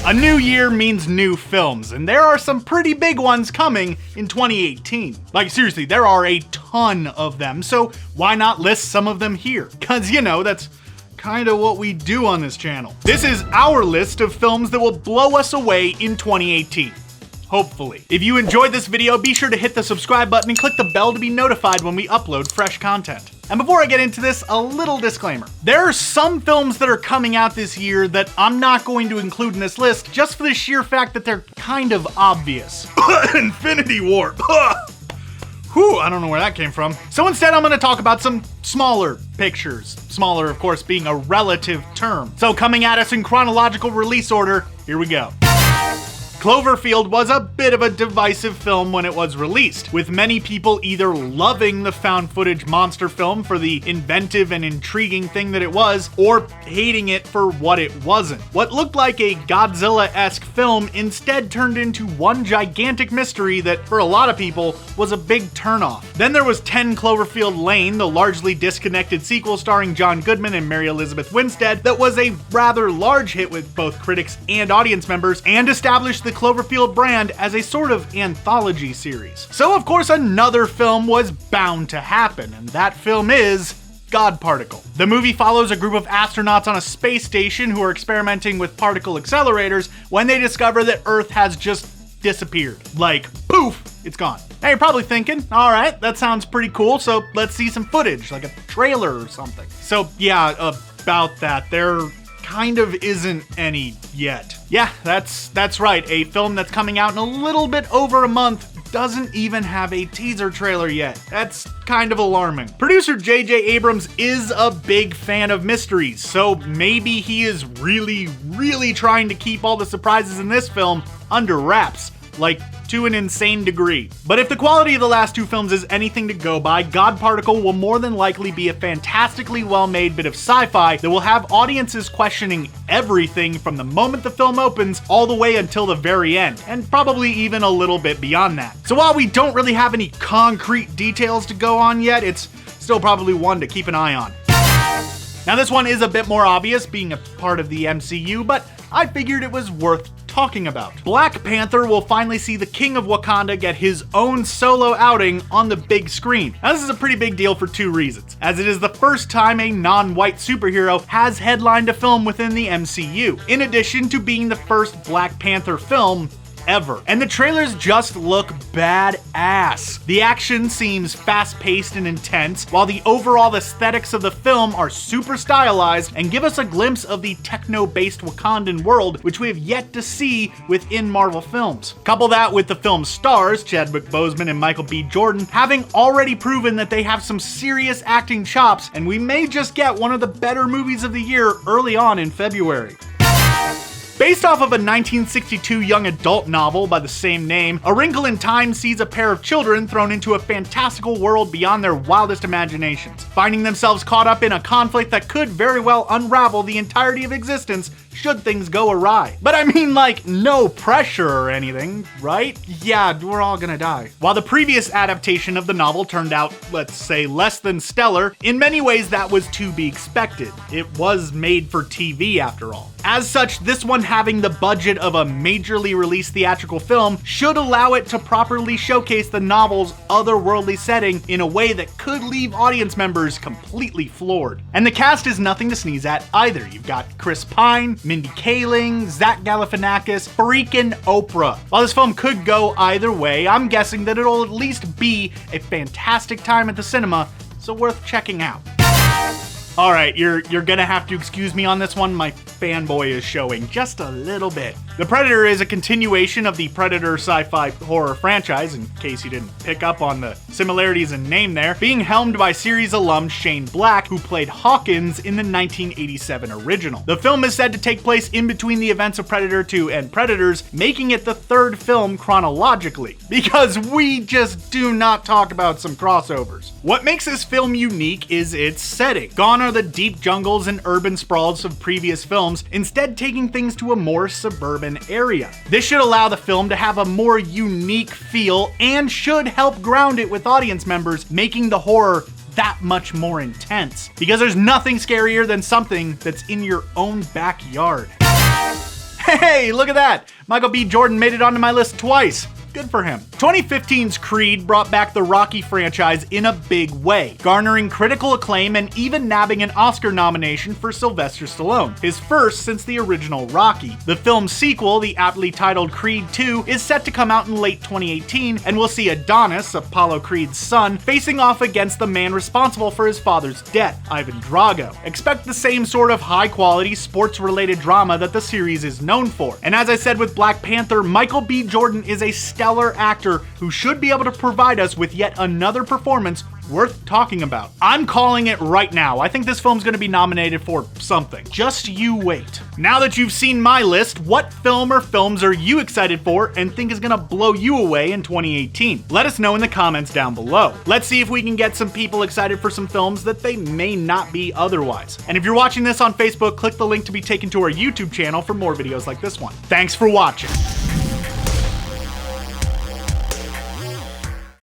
A new year means new films, and there are some pretty big ones coming in 2018. Like seriously, there are a ton of them, so why not list some of them here? Cause you know, that's kinda what we do on this channel. This is our list of films that will blow us away in 2018. Hopefully. If you enjoyed this video, be sure to hit the subscribe button and click the bell to be notified when we upload fresh content. And before I get into this, a little disclaimer. There are some films that are coming out this year that I'm not going to include in this list just for the sheer fact that they're kind of obvious. Infinity War. Whew, I don't know where that came from. So instead, I'm gonna talk about some smaller pictures. Smaller, of course, being a relative term. So coming at us in chronological release order, here we go. Cloverfield was a bit of a divisive film when it was released, with many people either loving the found footage monster film for the inventive and intriguing thing that it was, or hating it for what it wasn't. What looked like a Godzilla-esque film instead turned into one gigantic mystery that, for a lot of people, was a big turnoff. Then there was 10 Cloverfield Lane, the largely disconnected sequel starring John Goodman and Mary Elizabeth Winstead, that was a rather large hit with both critics and audience members, and established the Cloverfield brand as a sort of anthology series. So of course another film was bound to happen, and that film is God Particle. The movie follows a group of astronauts on a space station who are experimenting with particle accelerators when they discover that Earth has just disappeared. Like, poof, it's gone. Now you're probably thinking, all right, that sounds pretty cool, so let's see some footage, like a trailer or something. So yeah, about that, there kind of isn't any yet. Yeah, that's right. A film that's coming out in a little bit over a month doesn't even have a teaser trailer yet. That's kind of alarming. Producer J.J. Abrams is a big fan of mysteries, so maybe he is really trying to keep all the surprises in this film under wraps. Like, to an insane degree. But if the quality of the last two films is anything to go by, God Particle will more than likely be a fantastically well-made bit of sci-fi that will have audiences questioning everything from the moment the film opens all the way until the very end, and probably even a little bit beyond that. So while we don't really have any concrete details to go on yet, it's still probably one to keep an eye on. Now this one is a bit more obvious, being a part of the MCU, but I figured it was worth talking about. Black Panther will finally see the King of Wakanda get his own solo outing on the big screen. Now this is a pretty big deal for two reasons, as it is the first time a non-white superhero has headlined a film within the MCU, in addition to being the first Black Panther film ever. And the trailers just look badass. The action seems fast-paced and intense, while the overall aesthetics of the film are super stylized and give us a glimpse of the techno-based Wakandan world, which we have yet to see within Marvel films. Couple that with the film's stars, Chadwick Boseman and Michael B. Jordan, having already proven that they have some serious acting chops, and we may just get one of the better movies of the year early on in February. Based off of a 1962 young adult novel by the same name, A Wrinkle in Time sees a pair of children thrown into a fantastical world beyond their wildest imaginations, finding themselves caught up in a conflict that could very well unravel the entirety of existence should things go awry. But I mean, like, no pressure or anything, right? Yeah, we're all gonna die. While the previous adaptation of the novel turned out, let's say, less than stellar, in many ways that was to be expected. It was made for TV after all. As such, this one having the budget of a majorly released theatrical film should allow it to properly showcase the novel's otherworldly setting in a way that could leave audience members completely floored. And the cast is nothing to sneeze at either. You've got Chris Pine, Mindy Kaling, Zach Galifianakis, freaking Oprah. While this film could go either way, I'm guessing that it'll at least be a fantastic time at the cinema, so worth checking out. Alright, you're gonna have to excuse me on this one, my fanboy is showing just a little bit. The Predator is a continuation of the Predator sci-fi horror franchise, in case you didn't pick up on the similarities in name there, being helmed by series alum Shane Black, who played Hawkins in the 1987 original. The film is said to take place in between the events of Predator 2 and Predators, making it the third film chronologically, because we just do not talk about some crossovers. What makes this film unique is its setting. Gone are the deep jungles and urban sprawls of previous films, instead taking things to a more suburban area. This should allow the film to have a more unique feel and should help ground it with audience members, making the horror that much more intense. Because there's nothing scarier than something that's in your own backyard. Hey, look at that! Michael B. Jordan made it onto my list twice. Good for him. 2015's Creed brought back the Rocky franchise in a big way, garnering critical acclaim and even nabbing an Oscar nomination for Sylvester Stallone, his first since the original Rocky. The film's sequel, the aptly titled Creed 2, is set to come out in late 2018, and we'll see Adonis, Apollo Creed's son, facing off against the man responsible for his father's death, Ivan Drago. Expect the same sort of high-quality, sports-related drama that the series is known for. And as I said with Black Panther, Michael B. Jordan is a stellar actor who should be able to provide us with yet another performance worth talking about. I'm calling it right now. I think this film's gonna be nominated for something. Just you wait. Now that you've seen my list, what film or films are you excited for and think is gonna blow you away in 2018? Let us know in the comments down below. Let's see if we can get some people excited for some films that they may not be otherwise. And if you're watching this on Facebook, click the link to be taken to our YouTube channel for more videos like this one. Thanks for watching.